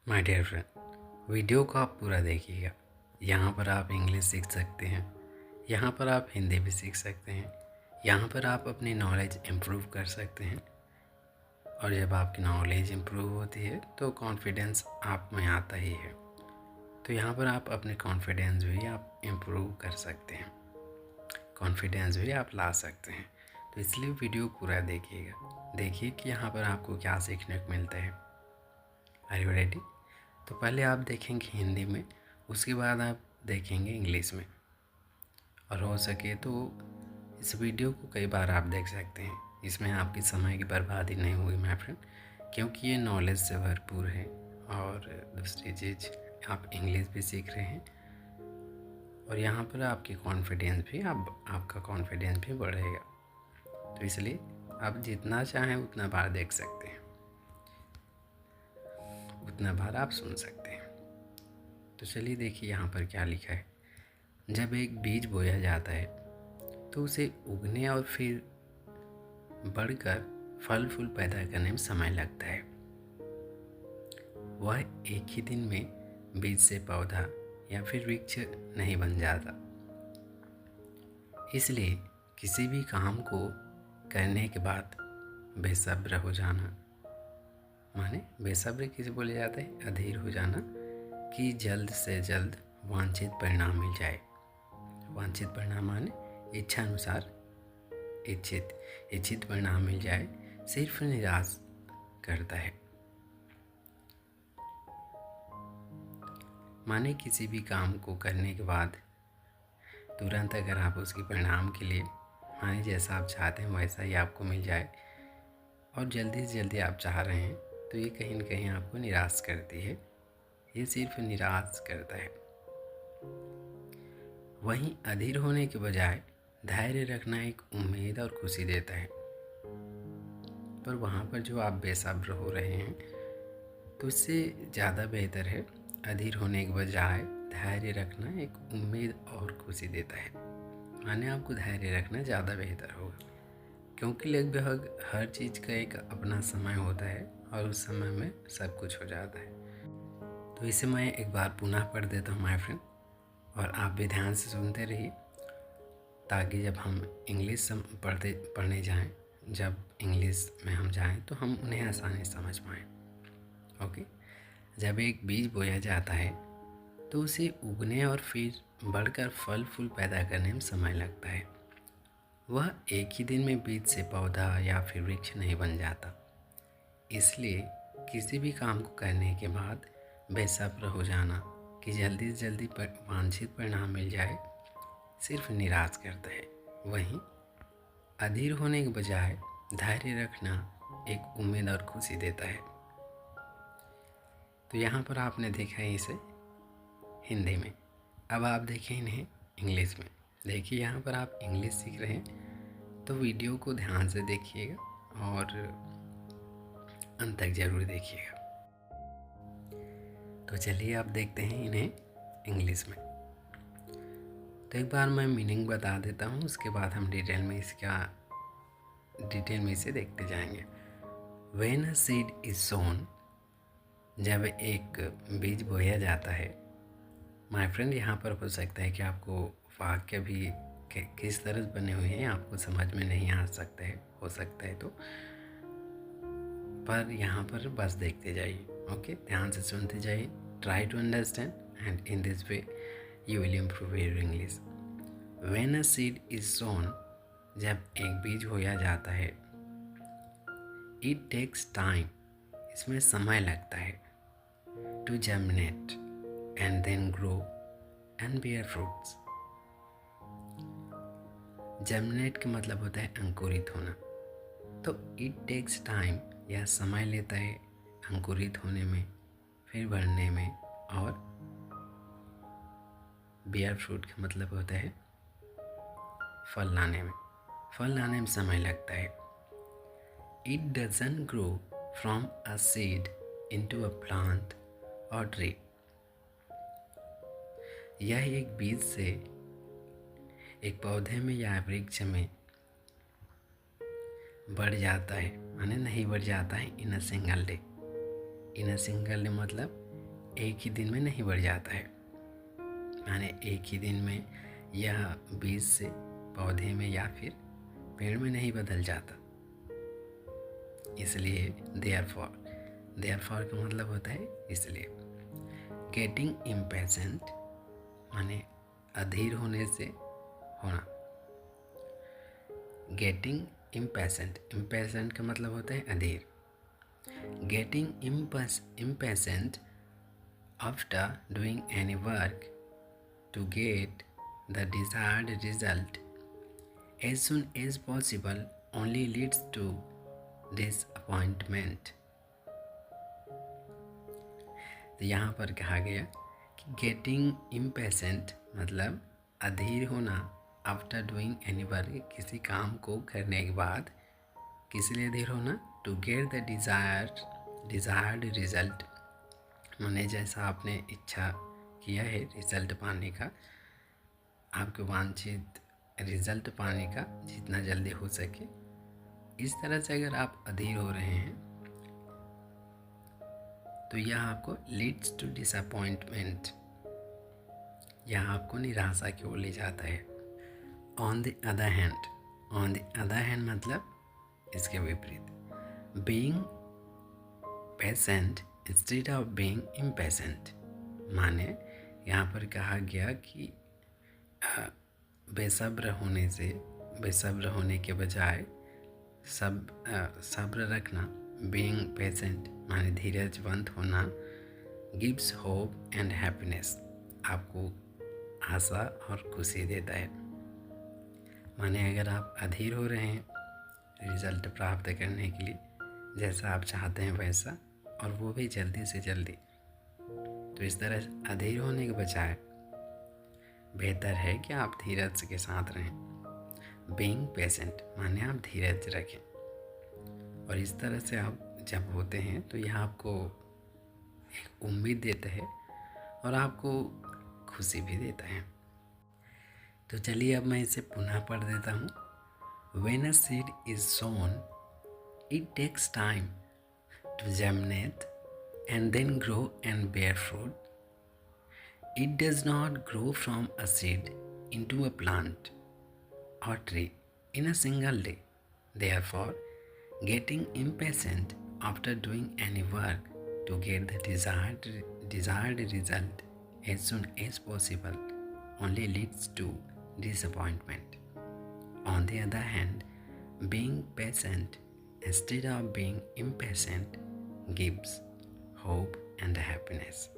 My dear friend, video को आप पूरा देखिएगा। यहाँ पर आप इंग्लिश सीख सकते हैं, यहाँ पर आप हिंदी भी सीख सकते हैं, यहाँ पर आप अपनी नॉलेज इम्प्रूव कर सकते हैं। और जब आपकी नॉलेज इम्प्रूव होती है तो कॉन्फिडेंस आप में आता ही है। तो यहाँ पर आप अपने कॉन्फिडेंस भी आप इम्प्रूव कर सकते हैं, कॉन्फिडेंस भी आप ला सकते हैं। तो इसलिए वीडियो पूरा देखिएगा, देखिए कि यहाँ पर आपको क्या सीखने को मिलता है। Are you ready? तो पहले आप देखेंगे हिंदी में, उसके बाद आप देखेंगे इंग्लिश में। और हो सके तो इस वीडियो को कई बार आप देख सकते हैं, इसमें आपकी समय की बर्बादी नहीं हुई माय फ्रेंड, क्योंकि ये नॉलेज से भरपूर है। और दूसरी चीज़, आप इंग्लिश भी सीख रहे हैं और यहाँ पर आपकी कॉन्फिडेंस भी आपका कॉन्फिडेंस भी बढ़ेगा। तो इसलिए आप जितना चाहें उतना बार देख सकते हैं, उतना बार आप सुन सकते हैं। तो चलिए देखिए यहाँ पर क्या लिखा है। जब एक बीज बोया जाता है तो उसे उगने और फिर बढ़कर फल फूल पैदा करने में समय लगता है। वह एक ही दिन में बीज से पौधा या फिर वृक्ष नहीं बन जाता। इसलिए किसी भी काम को करने के बाद बेसब्र हो जाना, माने बेसब्र किसे बोले जाते हैं, अधीर हो जाना, कि जल्द से जल्द वांछित परिणाम मिल जाए। वांछित परिणाम माने इच्छा अनुसार इच्छित परिणाम मिल जाए, सिर्फ निराश करता है। माने किसी भी काम को करने के बाद तुरंत अगर आप उसके परिणाम के लिए, माने जैसा आप चाहते हैं वैसा ही आपको मिल जाए और जल्दी से जल्दी आप चाह रहे हैं, तो ये कहीं न कहीं आपको निराश करती है। ये सिर्फ निराश करता है। वहीं अधीर होने के बजाय धैर्य रखना एक उम्मीद और खुशी देता है। पर वहाँ पर जो आप बेसब्र हो रहे हैं, तो इससे ज़्यादा बेहतर है अधीर होने के बजाय धैर्य रखना एक उम्मीद और खुशी देता है। माने आपको धैर्य रखना ज़्यादा बेहतर होगा, क्योंकि लगभग हर चीज़ का एक अपना समय होता है और उस समय में सब कुछ हो जाता है। तो इसे मैं एक बार पुनः पढ़ देता हूँ माय फ्रेंड, और आप भी ध्यान से सुनते रहिए, ताकि जब हम इंग्लिश पढ़ने जाएं, जब इंग्लिश में हम जाएं तो हम उन्हें आसानी से समझ पाएँ। ओके। जब एक बीज बोया जाता है तो उसे उगने और फिर बढ़कर फल फूल पैदा करने में समय लगता है। वह एक ही दिन में बीज से पौधा या फिर वृक्ष नहीं बन जाता। इसलिए किसी भी काम को करने के बाद बेसब्र हो जाना कि जल्दी से जल्दी वांछित परिणाम मिल जाए, सिर्फ निराश करता है। वहीं अधीर होने के बजाय धैर्य रखना एक उम्मीद और खुशी देता है। तो यहाँ पर आपने देखा है इसे हिंदी में। अब आप देखें इन्हें इंग्लिश में। देखिए यहाँ पर आप इंग्लिश सीख रहे हैं, तो वीडियो को ध्यान से देखिएगा और अंत तक ज़रूर देखिएगा। तो चलिए आप देखते हैं इन्हें इंग्लिश में। तो एक बार मैं मीनिंग बता देता हूँ, उसके बाद हम डिटेल में इसे देखते जाएंगे। When a seed is sown, जब एक बीज बोया जाता है। माय फ्रेंड, यहाँ पर हो सकता है कि आपको वाक्य भी किस तरह से बने हुए हैं आपको समझ में नहीं आ सकता है, हो सकता है तो, पर यहाँ पर बस देखते जाइए। ओके, ध्यान से सुनते जाइए। Try to understand and in this way you will improve your English. When a seed is sown, जब एक बीज बोया जाता है। इट टेक्स टाइम, इसमें समय लगता है। To germinate and then grow and bear fruits. Germinate का मतलब होता है अंकुरित होना। तो इट टेक्स टाइम, यह समय लेता है अंकुरित होने में, फिर बढ़ने में, और बेयर फ्रूट का मतलब होता है फल लाने में। फल लाने में समय लगता है। It doesn't grow from a seed into a plant और ट्री। यह एक बीज से एक पौधे में या वृक्ष में बढ़ जाता है, माने नहीं बढ़ जाता है in a single day. In a single day मतलब एक ही दिन में नहीं बढ़ जाता है, माने एक ही दिन में यह बीज से पौधे में या फिर पेड़ में नहीं बदल जाता। इसलिए देयरफॉर का मतलब होता है इसलिए। गेटिंग इम्पेशेंट माने अधीर होने से होना। गेटिंग इम्पेशेंट का मतलब होता है अधीर। Getting impatient after doing any work to get the desired result as soon as possible only leads to disappointment। तो यहाँ पर कहा गया कि गेटिंग इम्पेशेंट मतलब अधीर होना, आफ्टर डूइंग एनी वर्क किसी काम को करने के बाद, किस लिए अधीर होना, to get the desired result माने जैसा आपने इच्छा किया है रिजल्ट पाने का, आपके वांछित रिजल्ट पाने का जितना जल्दी हो सके, इस तरह से अगर आप अधीर हो रहे हैं तो यह आपको लीड्स टू डिसअपॉइंटमेंट, यह आपको निराशा की ओर ले जाता है। ऑन द अदर हैंड मतलब इसके विपरीत। Being patient instead of being impatient माने यहाँ पर कहा गया कि बेसब्र होने के बजाय सब्र रखना, बीइंग पेशेंट माने धीरजवंत होना, गिव्स होप एंड हैप्पीनेस आपको आशा और खुशी देता है। माने अगर आप अधीर हो रहे हैं रिजल्ट प्राप्त करने के लिए, जैसा आप चाहते हैं वैसा, और वो भी जल्दी से जल्दी, तो इस तरह अधीर होने के बजाय बेहतर है कि आप धीरज के साथ रहें। बीइंग पेशेंट माने आप धीरज रखें, और इस तरह से आप जब होते हैं तो यह आपको एक उम्मीद देता है और आपको खुशी भी देता है। तो चलिए अब मैं इसे पुनः पढ़ देता हूँ। When a seed is sown, it takes time to germinate and then grow and bear fruit. It does not grow from a seed into a plant or tree in a single day. Therefore, getting impatient after doing any work to get the desired result as soon as possible only leads to disappointment. On the other hand, being patient instead of being impatient gives hope and happiness।